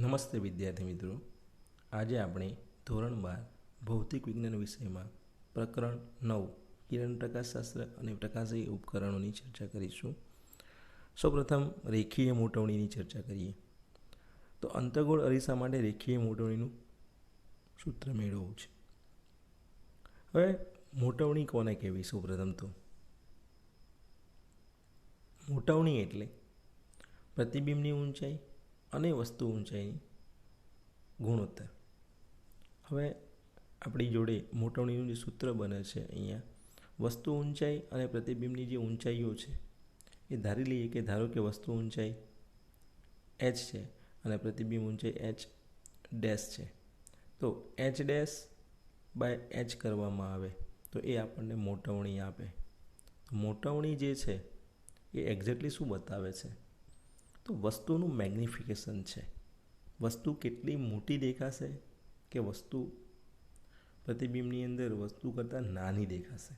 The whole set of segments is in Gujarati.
નમસ્તે વિદ્યાર્થી મિત્રો, આજે આપણે ધોરણ 12 ભૌતિક વિજ્ઞાન વિષયમાં પ્રકરણ 9 કિરણ પ્રકાશશાસ્ત્ર અને પ્રકાશી ઉપકરણોની ચર્ચા કરીશું. સૌપ્રથમ રેખીય મોટવણીની ચર્ચા કરીએ તો અંતર્ગોળ અરીસા માટે રેખીય મોટવણીનું સૂત્ર મેળવવું છે. હવે મોટવણી કોને કહેવી? સૌપ્રથમ તો મોટવણી એટલે પ્રતિબિંબની ઊંચાઈ અને વસ્તુ ઊંચાઈની ગુણોત્તર. હવે આપણી જોડે મોટવણીનું જે સૂત્ર બને છે, અહીંયા વસ્તુ ઊંચાઈ અને પ્રતિબિંબની જે ઊંચાઈઓ છે એ ધારી લઈએ કે ધારો કે વસ્તુ ઊંચાઈ h છે અને પ્રતિબિંબ ઊંચાઈ h ડેશ છે, તો h ડેશ બાય h કરવામાં આવે તો એ આપણને મોટવણી આપે. મોટવણી જે છે એ એક્ઝેક્ટલી શું બતાવે છે? તો વસ્તુનું મેગ્નિફિકેશન છે. વસ્તુ કેટલી મોટી દેખાશે કે વસ્તુ પ્રતિબિંબની અંદર વસ્તુ કરતાં નાની દેખાશે,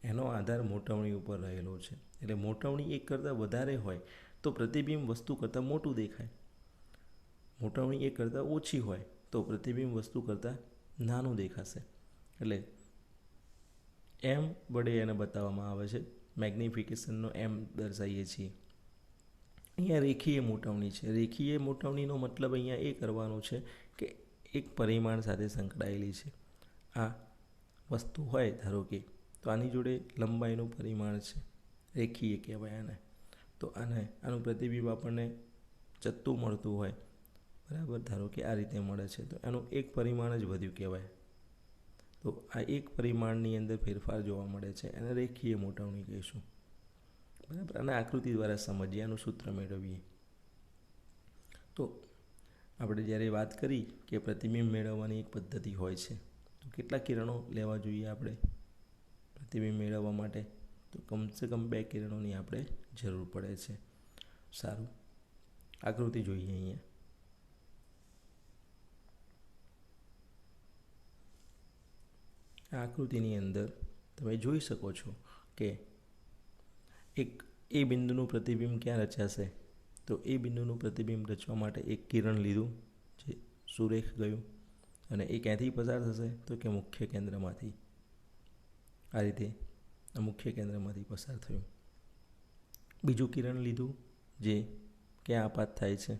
એનો આધાર મોટવણી ઉપર રહેલો છે. એટલે મોટવણી એક કરતાં વધારે હોય તો પ્રતિબિંબ વસ્તુ કરતાં મોટું દેખાય, મોટવણી એક કરતાં ઓછી હોય તો પ્રતિબિંબ વસ્તુ કરતાં નાનું દેખાશે. એટલે એમ વડે એને બતાવવામાં આવે છે, મેગ્નિફિકેશનનો એમ દર્શાવીએ છીએ. અહીંયા રેખીય મોટવણી છે. રેખીય મોટવણીનો મતલબ અહીંયા એ કરવાનો છે કે એક પરિમાણ સાથે સંકળાયેલી છે. આ વસ્તુ હોય ધારો કે, તો આની જોડે લંબાઈનું પરિમાણ છે, રેખીય કહેવાય આને. તો આનું પ્રતિબિંબ આપણને ચત્તું મળતું હોય, બરાબર, ધારો કે આ રીતે મળે છે, તો એનું એક પરિમાણ જ વધ્યું કહેવાય. તો આ એક પરિમાણની અંદર ફેરફાર જોવા મળે છે, એને રેખીય મોટવણી કહીશું, બરાબર. અને આકૃતિ દ્વારા સમજીએ, આનું સૂત્ર મેળવીએ. તો આપણે જ્યારે વાત કરી કે પ્રતિબિંબ મેળવવાની એક પદ્ધતિ હોય છે, તો કેટલા કિરણો લેવા જોઈએ આપણે પ્રતિબિંબ મેળવવા માટે? તો કમસે કમ 2 કિરણોની આપણે જરૂર પડે છે. સારું, આકૃતિ જોઈએ. અહીંયા આ આકૃતિની અંદર તમે જોઈ શકો છો કે એક એ બિંદુનું પ્રતિબિંબ ક્યાં રચાશે? તો એ બિંદુનું પ્રતિબિંબ રચવા માટે એક કિરણ લીધું, જે સુરેખ ગયું, અને એ ક્યાંથી પસાર થશે? તો કે મુખ્ય કેન્દ્રમાંથી. આ રીતે આ મુખ્ય કેન્દ્રમાંથી પસાર થયું. બીજું કિરણ લીધું, જે ક્યાં આપાત થાય છે?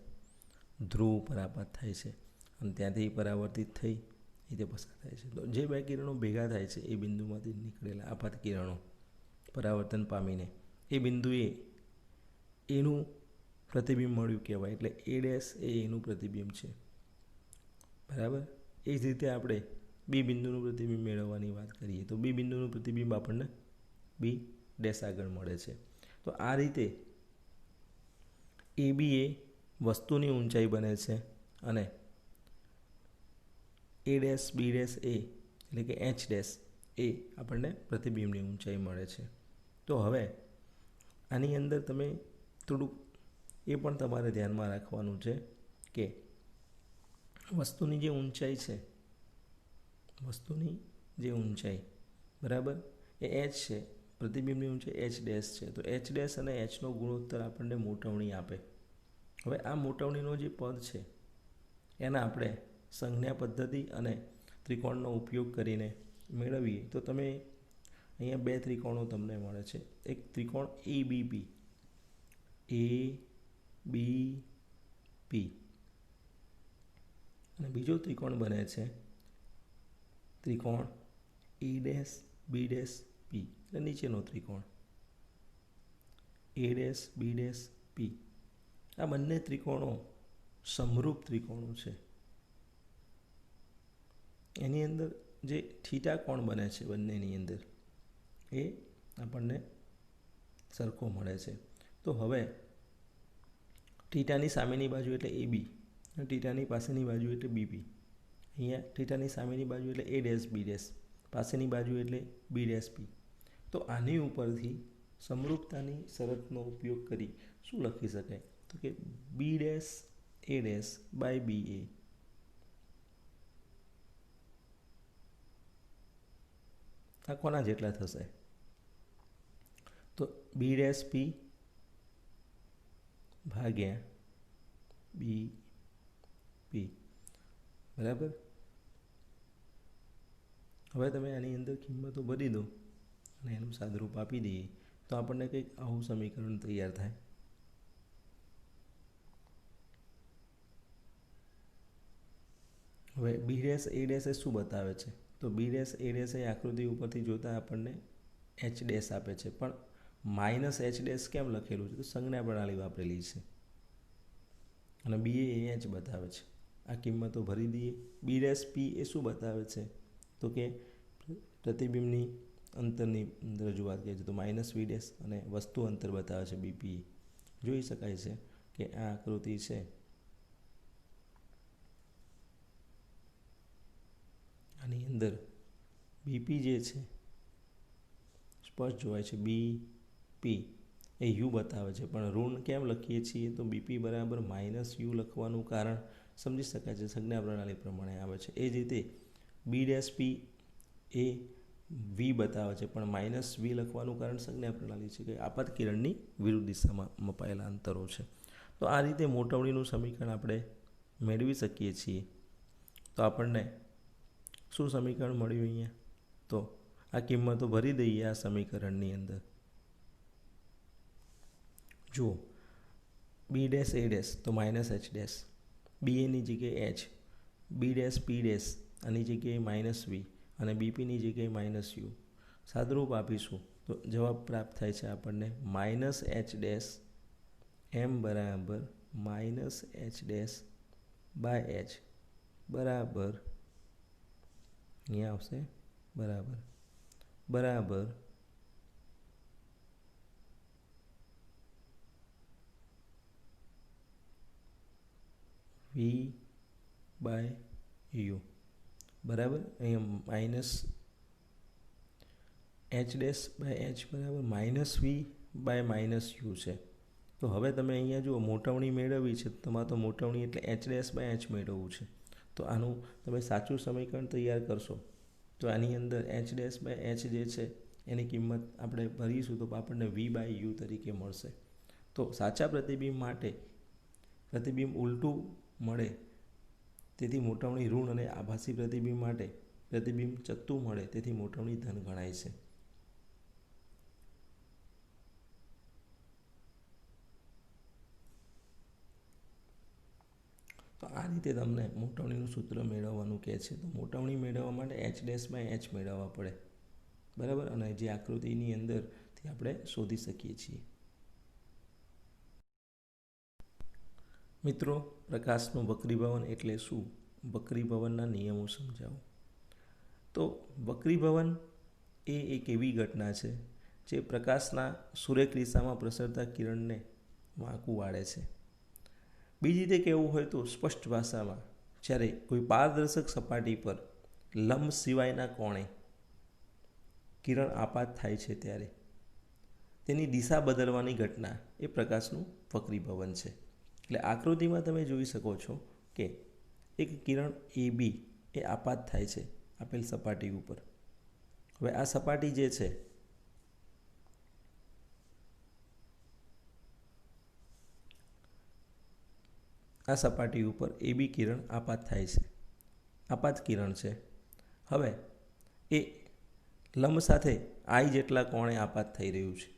ધ્રુવ પર આપાત થાય છે, અને ત્યાંથી પરાવર્તિત થઈ એ રીતે પસાર થાય છે. તો જે 2 કિરણો ભેગા થાય છે એ બિંદુમાંથી નીકળેલા આપાત કિરણો પરાવર્તન પામીને એ બિંદુએ એનું પ્રતિબિંબ મળ્યું કહેવાય. એટલે એ ડેશ એ એનું પ્રતિબિંબ છે, બરાબર. એ જ રીતે આપણે બી બિંદુનું પ્રતિબિંબ મેળવવાની વાત કરીએ તો બી બિંદુનું પ્રતિબિંબ આપણને બી ડેશ આગળ મળે છે. તો આ રીતે એ બી એ વસ્તુની ઊંચાઈ બને છે અને એ ડેશ બી ડેશ એ એટલે કે એચ ડેશ એ આપણને પ્રતિબિંબની ઊંચાઈ મળે છે. તો હવે આની અંદર તમે થોડુંક એ પણ તમારે ધ્યાનમાં રાખવાનું છે કે વસ્તુની જે ઊંચાઈ છે, વસ્તુની જે ઊંચાઈ, બરાબર, એ એચ છે, પ્રતિબિંબની ઊંચાઈ એચ ડેશ છે. તો એચ ડેશ અને એચનો ગુણોત્તર આપણને મોટવણી આપે. હવે આ મોટવણીનો જે પદ છે એના આપણે સંજ્ઞા પદ્ધતિ અને ત્રિકોણનો ઉપયોગ કરીને મેળવીએ તો તમે અહીંયા 2 ત્રિકોણો તમને મળે છે. એક ત્રિકોણ એ બી પી, એ બી પી, અને બીજો ત્રિકોણ બને છે ત્રિકોણ એ ડેશ બી ડેશ પી, એટલે નીચેનો ત્રિકોણ એ ડેશ બી ડેશ પી. આ બંને ત્રિકોણો સમરૂપ ત્રિકોણો છે. એની અંદર જે થીટા કોણ બને છે બંનેની અંદર એ આપણને સરખો મળે છે. તો હવે થીટાની સામેની બાજુ એટલે એ બી, અને થીટાની પાસેની બાજુ એટલે બીપી. અહીંયા થીટાની સામેની બાજુ એટલે એ ડેશ બી ડેશ, પાસેની બાજુ એટલે બી ડેશ પી. તો આની ઉપરથી સમરૂપતાની શરતનો ઉપયોગ કરી શું લખી શકાય? તો કે B dash A dash by B A. આ કોના જેટલા થશે? તો બી ડેશ પી ભાગ્યા બી પી. બરાબર. હવે તમે આની અંદર કિંમતો ભરી દો અને એનું સાદુરૂપ આપી દઈએ તો આપણને કંઈક આવું સમીકરણ તૈયાર થાય. હવે બી ડેશ એ ડેશ એ શું બતાવે છે? તો બી ડેશ એ ડેશ એ આકૃતિ ઉપરથી જોતાં આપણને એચ ડેશ આપે છે, પણ માઇનસ એચ ડેશ કેમ લખેલું છે? તો સંજ્ઞા પ્રણાલી વાપરેલી છે અને બી એ એચ બતાવે છે. આ કિંમતો ભરી દઈએ. બી ડેશ પી એ શું બતાવે છે? તો કે પ્રતિબિંબની અંતરની રજૂઆત કરે છે, તો માઇનસ વી ડેશ અને વસ્તુ અંતર બતાવે છે બીપી. જોઈ શકાય છે કે આ આકૃતિ છે આની અંદર બીપી જે છે સ્પષ્ટ જોવાય છે. બીપી એ યુ બતાવે છે, પણ ઋણ કેમ લખીએ છીએ? તો બીપી બરાબર માઇનસ યુ લખવાનું કારણ સમજી શકાય છે, સંજ્ઞા પ્રણાલી પ્રમાણે આવે છે. એ જ રીતે બી ડેશ પી એ વી બતાવે છે, પણ માઇનસ વી લખવાનું કારણ સંજ્ઞા પ્રણાલી છે કે આપાત કિરણની વિરુદ્ધ દિશામાં મપાયેલા અંતરો છે. તો આ રીતે મોટવણીનું સમીકરણ આપણે મેળવી શકીએ છીએ. તો આપણને શું સમીકરણ મળ્યું અહીંયા? તો આ કિંમતો ભરી દઈએ આ સમીકરણની અંદર. જુઓ, બી ડેશ એ ડેશ તો માઇનસ એચ ડેશ, બી એની જગ્યાએ H, B dash P dash આની જગ્યાએ માઇનસ વી અને બીપીની જગ્યાએ માઇનસ યુ. સાદુરૂપ આપીશું તો જવાબ પ્રાપ્ત થાય છે આપણને માઇનસ એચ ડેશ એમ બરાબર minus H dash by H બરાબર, અહીંયા આવશે બરાબર બરાબર વી બાય યુ. બરાબર, અહીંયા minus H dash by H બરાબર minus V by minus U છે. તો હવે તમે અહીંયા જુઓ મોટવણી મેળવવી છે, તમારે તો મોટવણી એટલે એચ ડેશ બાય એચ મેળવવું છે. તો આનું તમે સાચું સમીકરણ તૈયાર કરશો તો આની અંદર એચ ડેશ બાય એચ જે છે એની કિંમત આપણે ભરીશું તો આપણને વી બાય યુ તરીકે મળશે. તો સાચા પ્રતિબિંબ માટે પ્રતિબિંબ ઉલટું મળે તેથી મોટવણી ઋણ અને આભાસી પ્રતિબિંબ માટે પ્રતિબિંબ ચત્તું મળે તેથી મોટવણી ધન ગણાય છે. તો આ રીતે તમને મોટવણીનું સૂત્ર મેળવવાનું કહે છે. તો મોટવણી મેળવવા માટે એચ ડેશ બાય એચ મેળવવા પડે. બરાબર, અને જે આકૃતિની અંદરથી આપણે શોધી શકીએ છીએ. મિત્રો, પ્રકાશનું વક્રીભવન એટલે શું? વક્રીભવનના નિયમો સમજાવો. તો વક્રીભવન એ એક એવી ઘટના છે જે પ્રકાશના સુરેખ દિશામાં પ્રસરતા કિરણને વાંકું વાળે છે. બીજી રીતે કહેવું હોય તો સ્પષ્ટ ભાષામાં, જ્યારે કોઈ પારદર્શક સપાટી પર લંબ સિવાયના કોણે કિરણ આપાત થાય છે ત્યારે તેની દિશા બદલવાની ઘટના એ પ્રકાશનું વક્રીભવન છે. એટલે આકૃતિમાં તમે જોઈ શકો છો કે એક કિરણ એ બી એ આપાત થાય છે આપેલ સપાટી ઉપર. હવે આ સપાટી જે છે આ સપાટી ઉપર એ બી કિરણ આપાત થાય છે, આપાત કિરણ છે. હવે એ લંબ સાથે આઈ જેટલા કોણે આપાત થઈ રહ્યું છે.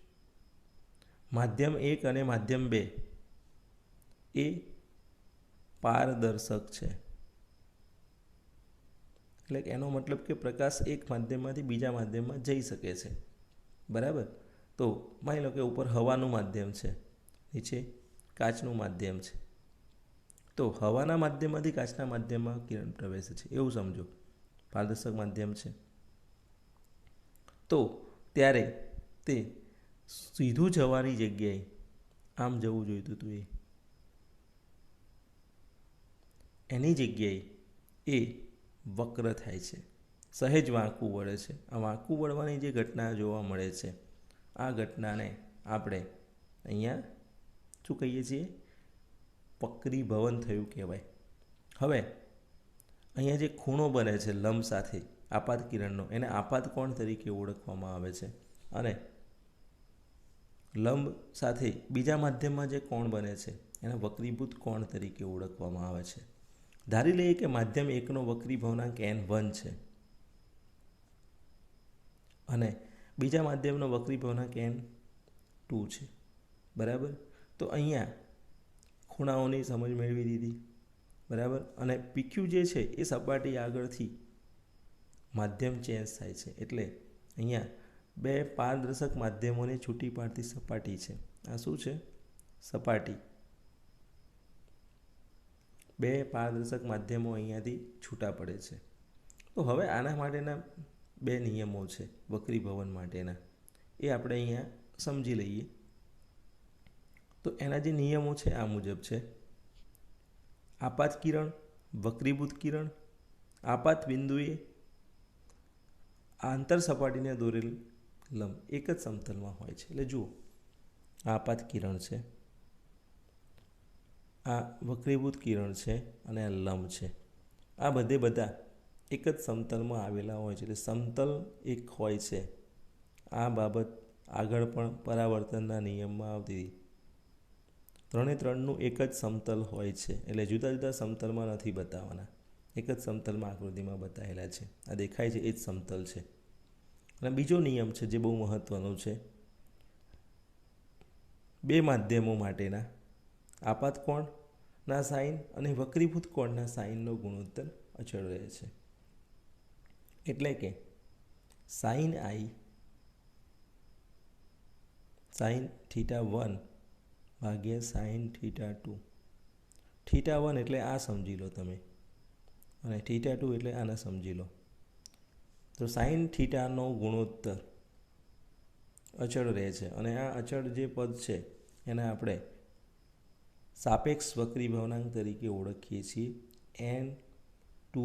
માધ્યમ 1 અને માધ્યમ 2 એ પારદર્શક છે. એટલે એનો મતલબ કે પ્રકાશ એક માધ્યમમાંથી બીજા માધ્યમમાં જઈ શકે છે. બરાબર. તો માની લો કે ઉપર હવાનું માધ્યમ છે, નીચે કાચનું માધ્યમ છે. તો હવાના માધ્યમમાંથી કાચના માધ્યમમાં કિરણ પ્રવેશે છે એવું સમજો, પારદર્શક માધ્યમ છે. તો ત્યારે તે સીધું જવાની જગ્યાએ આમ જવું જોઈતું હતું, એની જગ્યાએ એ વક્ર થાય છે, સહેજ વાંકું વળે છે. આ વાંકું વળવાની જે ઘટના જોવા મળે છે આ ઘટનાને આપણે અહીંયા શું કહીએ છીએ? વક્રીભવન થયું કહેવાય. હવે અહીંયા જે ખૂણો બને છે લંબ સાથે આપાત કિરણનો એને આપાત કોણ તરીકે ઓળખવામાં આવે છે, અને લંબ સાથે બીજા માધ્યમમાં જે કોણ બને છે એને વક્રીભૂત કોણ તરીકે ઓળખવામાં આવે છે. ધારી લઈએ કે માધ્યમ એકનો વક્રી ભવનાંક n1 છે અને બીજા માધ્યમનો વક્રી ભવનાંક n2 છે. બરાબર. તો અહીંયા ખૂણાઓની સમજ મેળવી દીધી. બરાબર. અને પીક્યુ જે છે એ સપાટી આગળથી માધ્યમ ચેન્જ થાય છે, એટલે અહીંયા બે પારદર્શક માધ્યમોને છૂટી પાડતી સપાટી છે. આ શું છે? સપાટી. બે પારદર્શક માધ્યમો અહીંયાથી છૂટા પડે છે. તો હવે આના માટેના બે નિયમો છે વક્રીભવન માટેના, એ આપણે અહીંયા સમજી લઈએ. તો એના જે નિયમો છે આ મુજબ છે. આપાત કિરણ, વક્રીભૂત કિરણ, આપાત બિંદુએ આંતર સપાટીને દોરેલ લંબ એક જ સમતલમાં હોય છે. એટલે જુઓ, આપાત કિરણ છે, આ વક્રીભૂત કિરણ છે અને આ લંબ છે. આ બધા એક જ સમતલમાં આવેલા હોય છે, એટલે સમતલ એક હોય છે. આ બાબત આગળ પણ પરાવર્તનના નિયમમાં આવતી હતી. ત્રણે ત્રણનું એક જ સમતલ હોય છે, એટલે જુદા જુદા સમતલમાં નથી બતાવવાના, એક જ સમતલમાં આકૃતિમાં બતાવેલા છે. આ દેખાય છે એ જ સમતલ છે. અને બીજો નિયમ છે જે બહુ મહત્ત્વનો છે, બે માધ્યમો માટેના આપાત કોણના સાઇન અને વક્રીભૂત કોણના સાઇનનો ગુણોત્તર અચળ રહે છે. એટલે કે સાઇન આઈ સાઇન θ1 ભાગ્યા સાઇન θ2. θ1 એટલે આ સમજી લો તમે, અને θ2 એટલે આને સમજી લો. તો સાઇન થીટાનો ગુણોત્તર અચળ રહે છે, અને આ અચળ જે પદ છે એને આપણે સાપેક્ષ વક્રીભવનાંક તરીકે ઓળખીએ છીએ, n2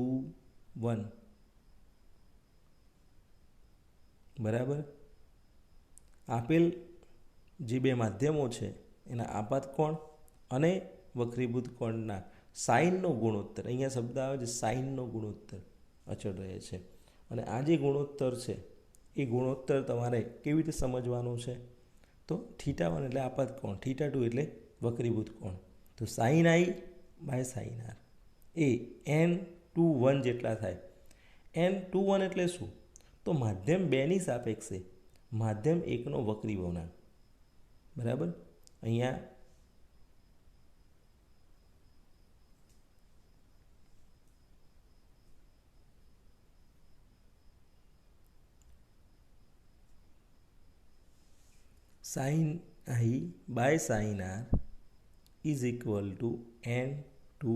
1. બરાબર. આપેલ જે બે માધ્યમો છે એના આપાત કોણ અને વક્રીભૂત કોણના સાઇનનો ગુણોત્તર, અહીંયા શબ્દ આવે છે સાઇનનો ગુણોત્તર અચળ રહે છે. અને આ જે ગુણોત્તર છે એ ગુણોત્તર તમારે કેવી રીતે સમજવાનો છે? તો θ1 એટલે આપાત કોણ, θ2 એટલે વક્રીભૂત કોણ. તો sine I by sine R એ n2 જેટલા થાય. n2 એટલે શું? તો માધ્યમ 2ની સાપેક્ષે માધ્યમ 1નો વક્રીભવનાંક. બરાબર. અહીંયા sine I by sine R is equal to n2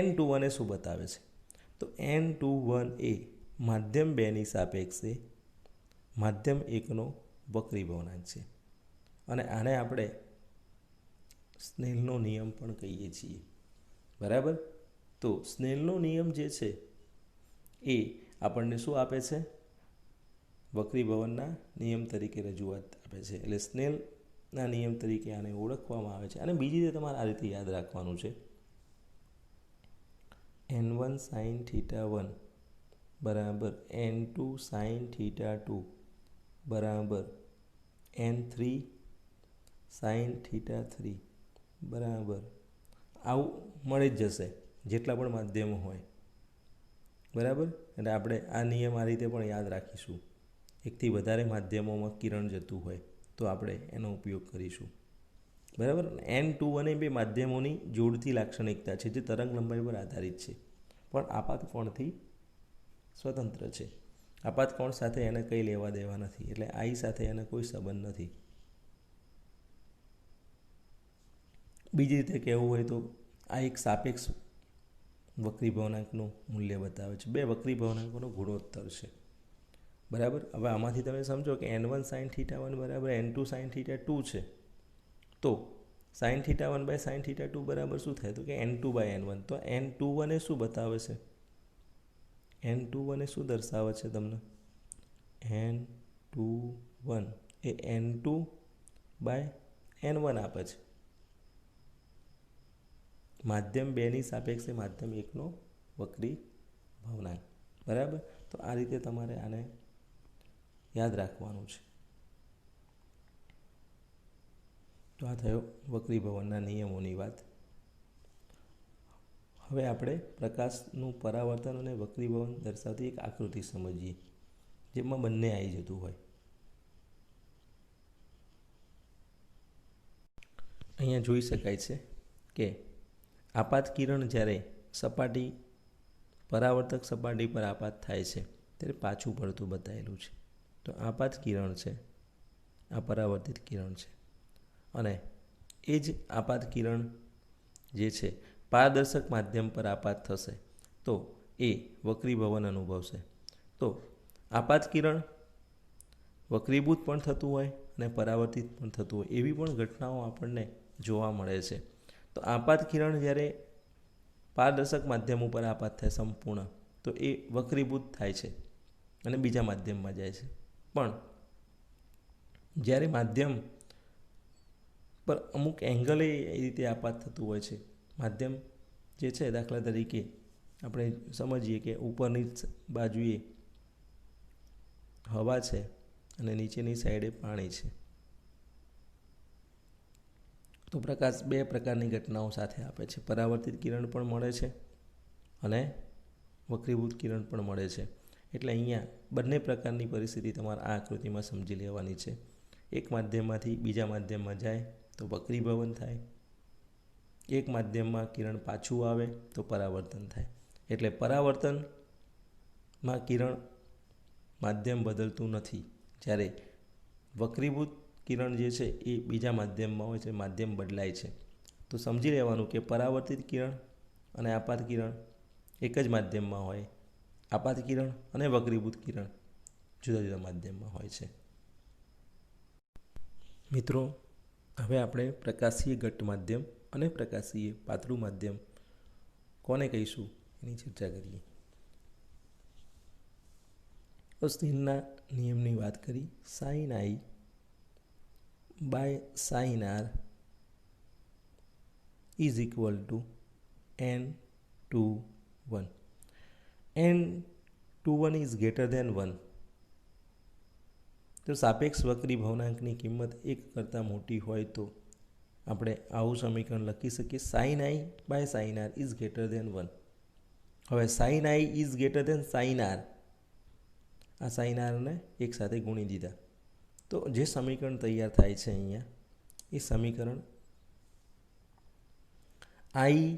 n2 એ શું બતાવે છે? તો n2 એ માધ્યમ 2ની સાપેક્ષે માધ્યમ 1નો વક્રીભવનાંક છે. અને આને આપણે સ્નેલનો નિયમ પણ કહીએ છીએ. બરાબર. તો સ્નેલનો નિયમ જે છે એ આપણને શું આપે છે? વક્રીભવનના નિયમ તરીકે રજૂઆત આપે છે. એટલે સ્નેલના નિયમ તરીકે આને ઓળખવામાં આવે છે. અને બીજી રીતે તમારે આ રીતે યાદ રાખવાનું છે, n1 સાઇન θ1 બરાબર n2 સાઇન θ2 બરાબર n3 સાઇન θ3 બરાબર. આવું મળી જ જશે જેટલા પણ માધ્યમો હોય. બરાબર. એટલે આપણે આ નિયમ આ રીતે પણ યાદ રાખીશું. એકથી વધારે માધ્યમોમાં કિરણ જતું હોય તો આપણે એનો ઉપયોગ કરીશું. બરાબર. n2 બે માધ્યમોની જોડતી લાક્ષણિકતા છે જે તરંગ લંબાઈ પર આધારિત છે, પણ આપાત કોણથી સ્વતંત્ર છે. આપાત કોણ સાથે એને કંઈ લેવા દેવા નથી, એટલે આઈ સાથે એને કોઈ સંબંધ નથી. બીજી રીતે કહેવું હોય તો આ એક સાપેક્ષ વક્રીભવનાંકનું મૂલ્ય બતાવે છે. બે વક્રીભવનાંકોનો ગુણોત્તર છે. બરાબર. હવે આમાંથી તમે સમજો કે n1 સાઇન θ1 બરાબર n2 સાઇન θ2 છે. તો સાઇન θ1 બાય સાઇન θ2 બરાબર શું થાય? તો કે n2 બાય n1. તો n2 એ શું બતાવે છે? n2 એ શું દર્શાવે છે તમને? n2 A n2 by n1 આપે છે. માધ્યમ 2ની સાપેક્ષે માધ્યમ 1નો વક્રીભવનાંક. બરાબર. તો આ રીતે તમારે આને યાદ રાખવાનું છે. તો આ થયો વક્રીભવનના નિયમોની વાત. હવે આપણે પ્રકાશનું પરાવર્તન અને વક્રીભવન દર્શાવતી એક આકૃતિ સમજીએ, જેમાં બંને આવી જતું હોય. અહીંયા જોઈ શકાય છે કે આપાત કિરણ જ્યારે સપાટી પરાવર્તક સપાટી પર આપાત થાય છે ત્યારે પાછું પડતું બતાવેલું છે. તો આપાત કિરણ છે, આ પરાવર્તિત કિરણ છે, અને એ જ આપાત કિરણ જે છે પારદર્શક માધ્યમ પર આપાત થશે તો એ વક્રીભવન અનુભવશે. તો આપાત કિરણ વક્રીભૂત પણ થતું હોય અને પરાવર્તિત પણ થતું હોય એવી પણ ઘટનાઓ આપણને જોવા મળે છે. તો આપાત કિરણ જ્યારે પારદર્શક માધ્યમ ઉપર આપાત થાય સંપૂર્ણ, તો એ વક્રીભૂત થાય છે અને બીજા માધ્યમમાં જાય છે. પણ જ્યારે માધ્યમ પર અમુક એંગલે એ રીતે આપાત થતું હોય છે, માધ્યમ જે છે દાખલા તરીકે આપણે સમજીએ કે ઉપરની બાજુએ હવા છે અને નીચેની સાઈડે પાણી છે, તો પ્રકાશ બે પ્રકારની ઘટનાઓ સાથે આપે છે. પરાવર્તિત કિરણ પણ મળે છે અને વક્રીભૂત કિરણ પણ મળે છે. એટલે અહીંયા બંને પ્રકારની પરિસ્થિતિ તમારે આ આકૃતિમાં સમજી લેવાની છે. એક માધ્યમમાંથી બીજા માધ્યમમાં જાય તો વક્રીભવન થાય, એક માધ્યમમાં કિરણ પાછું આવે તો પરાવર્તન થાય. એટલે પરાવર્તનમાં કિરણ માધ્યમ બદલતું નથી, જ્યારે વક્રીભૂત કિરણ જે છે એ બીજા માધ્યમમાં હોય છે, માધ્યમ બદલાય છે. તો સમજી લેવાનું કે પરાવર્તિત કિરણ અને આપાત કિરણ એક જ માધ્યમમાં હોય, આપાત કિરણ અને વક્રીભૂત કિરણ જુદા જુદા માધ્યમમાં હોય છે. મિત્રો, હવે આપણે પ્રકાશીય ઘટ્ટ માધ્યમ અને પ્રકાશીય પાતળું માધ્યમ કોને કહીશું એની ચર્ચા કરીએ. સ્નેલના નિયમની વાત કરી. Sine I by sine R is equal to n/1. n/1 is greater than 1. તો સાપેક્ષ વક્રીભવનાંકની કિંમત 1 કરતાં મોટી હોય તો આપણે આવું સમીકરણ લખી શકીએ. Sine I by sine R is greater than 1. હવે sine I is greater than sine R, આ સાઇન આરને એક સાથે ગુણી દીધા તો જે સમીકરણ તૈયાર થાય છે અહીંયા, એ સમીકરણ I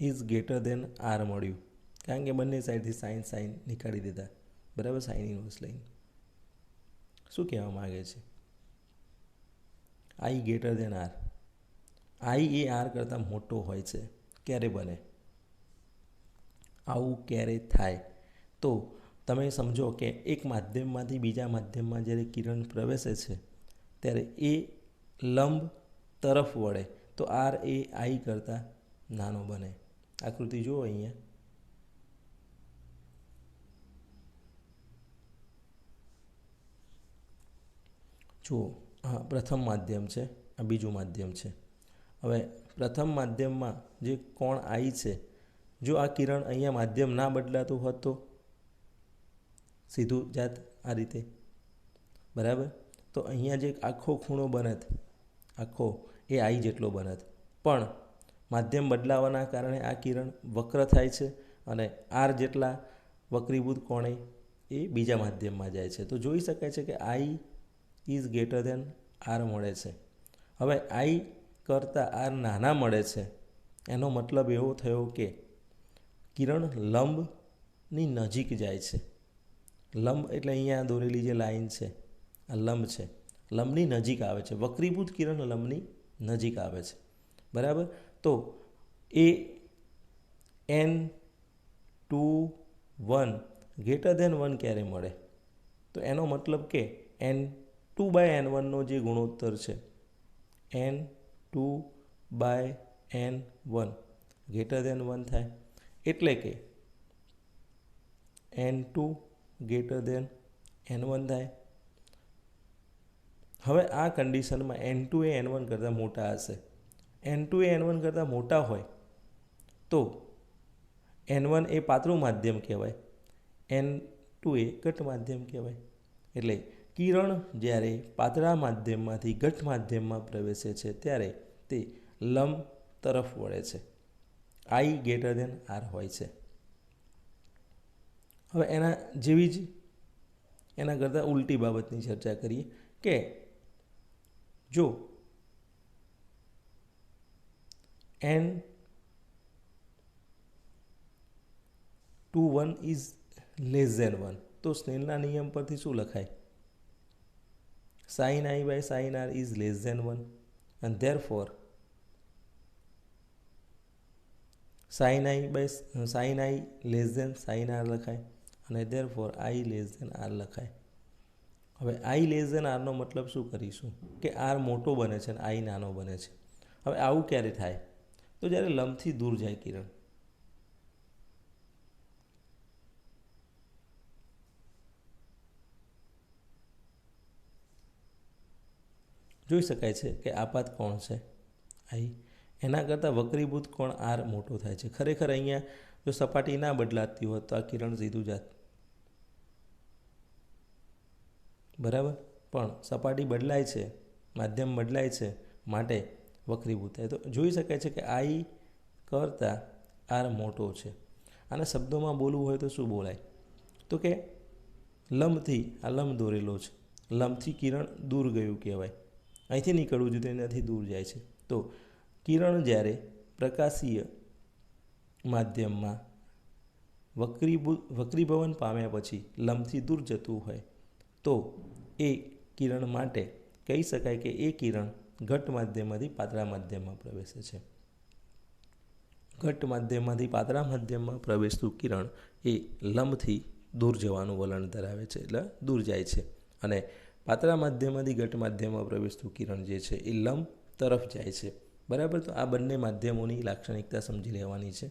is greater than R મળ્યું, કારણ કે બંને સાઈડથી સાઇન સાઇન નીકાળી દીધા, બરાબર, સાઇન ઇન્વર્સ લઈને. શું કહેવા માગે છે? I greater than R. I એ આર કરતાં મોટો હોય છે. ક્યારે બને? આવું ક્યારે થાય? તો તમે સમજો કે એક માધ્યમમાંથી બીજા માધ્યમમાં જ્યારે કિરણ પ્રવેશે છે ત્યારે એ લંબ તરફ વળે તો આર એ આઈ કરતાં નાનો બને. આકૃતિ જુઓ અહીંયા. જુઓ, હા, પ્રથમ માધ્યમ છે, આ બીજું માધ્યમ છે. હવે પ્રથમ માધ્યમમાં જે કોણ આઈ છે, જો આ કિરણ અહીંયા માધ્યમ ના બદલાતું હોત તો સીધું જાત આ રીતે, બરાબર. તો અહીંયા જે આખો ખૂણો બનત, આખો એ આઈ જેટલો બનત, પણ માધ્યમ બદલાવાના કારણે આ કિરણ વક્ર થાય છે અને આર જેટલા વક્રીભૂત કોણે એ બીજા માધ્યમમાં જાય છે. તો જોઈ શકાય છે કે I is greater than R મળે છે. હવે આઈ કરતાં આર નાના મળે છે, એનો મતલબ એવો થયો કે કિરણ લંબની નજીક જાય છે. લંબ એટલે અહીંયા દોરેલી જે લાઈન છે આ લંબ છે, લંબની નજીક આવે છે. વક્રીભૂત કિરણ લંબની નજીક આવે છે, બરાબર. તો એ n/1 ગ્રેટર દેન 1 ક્યારે મળે? તો એનો મતલબ કે n/n1 જે ગુણોત્તર છે, n/n1 ગ્રેટર દેન 1 થાય. એટલે કે n2 ગ્રેટર દેન n1 થાય. હવે આ કન્ડિશનમાં n2 એ n1 કરતાં મોટા હશે. n2 એ n1 કરતાં મોટા હોય તો n1 એ પાતળું માધ્યમ કહેવાય, n2 એ ઘટ્ટ માધ્યમ કહેવાય. એટલે કિરણ જ્યારે પાતળા માધ્યમમાંથી ઘટ્ટ માધ્યમમાં પ્રવેશે છે ત્યારે તે લંબ તરફ વળે છે આઈ ગ્રેટર દેન આર હોય છે. હવે એના જેવી જ એના કરતાં ઉલટી બાબતની ચર્ચા કરીએ કે જો n(2)(1) ઇઝ લેસ ધેન 1 તો સ્નેલના નિયમ પરથી શું લખાય? sin i by sin r is less than 1 and therefore sin i less than sin r લખાય અને therefore i less than r લખાય. હવે i less than r નો મતલબ શું કરીશું કે r મોટો બને છે અને i નાનો બને છે. હવે આવું ક્યારે થાય? તો જ્યારે લંબથી દૂર જાય કિરણ. જોઈ શકાય છે કે આપાત કોણ છે આઈ, એના કરતાં વક્રીભૂત કોણ આર મોટો થાય છે. ખરેખર અહીંયા જો સપાટી ના બદલાતી હોત તો આ કિરણ સીધું જાત, બરાબર. પણ સપાટી બદલાય છે, માધ્યમ બદલાય છે, માટે વક્રીભૂત થાય. તો જોઈ શકાય છે કે આઈ કરતાં આર મોટો છે. આને શબ્દોમાં બોલવું હોય તો શું બોલાય? તો કે લંબથી આ લંબ દોરેલો છે, લંબથી કિરણ દૂર ગયું કહેવાય. અહીંથી નીકળવું જોઈએ તો એનાથી દૂર જાય છે. તો કિરણ જ્યારે પ્રકાશીય માધ્યમમાં વક્રીભવન પામ્યા પછી લંબથી દૂર જતું હોય તો એ કિરણ માટે કહી શકાય કે એ કિરણ ઘટ્ટ માધ્યમમાંથી પાતળા માધ્યમમાં પ્રવેશે છે. ઘટ્ટ માધ્યમમાંથી પાતળા માધ્યમમાં પ્રવેશતું કિરણ એ લંબથી દૂર જવાનું વલણ ધરાવે છે, એટલે દૂર જાય છે. અને પાતળા માધ્યમમાંથી ઘટ્ટ માધ્યમમાં પ્રવેશતું કિરણ જે છે એ લંબ તરફ જાય છે, બરાબર. તો આ બંને માધ્યમોની લાક્ષણિકતા સમજી લેવાની છે.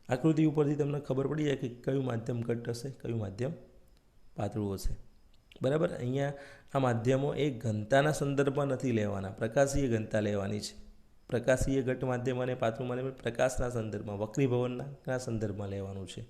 આકૃતિ ઉપરથી તમને ખબર પડી જાય કે કયું માધ્યમ ઘટ્ટ હશે, કયું માધ્યમ પાતળું હશે, બરાબર. અહીંયા આ માધ્યમો એ ઘનતાના સંદર્ભમાં નથી લેવાના, પ્રકાશીય ઘનતા લેવાની છે. પ્રકાશીય ઘટ્ટ માધ્યમ અને પાતળું માધ્યમ પ્રકાશના સંદર્ભમાં, વક્રીભવનના સંદર્ભમાં લેવાનું છે.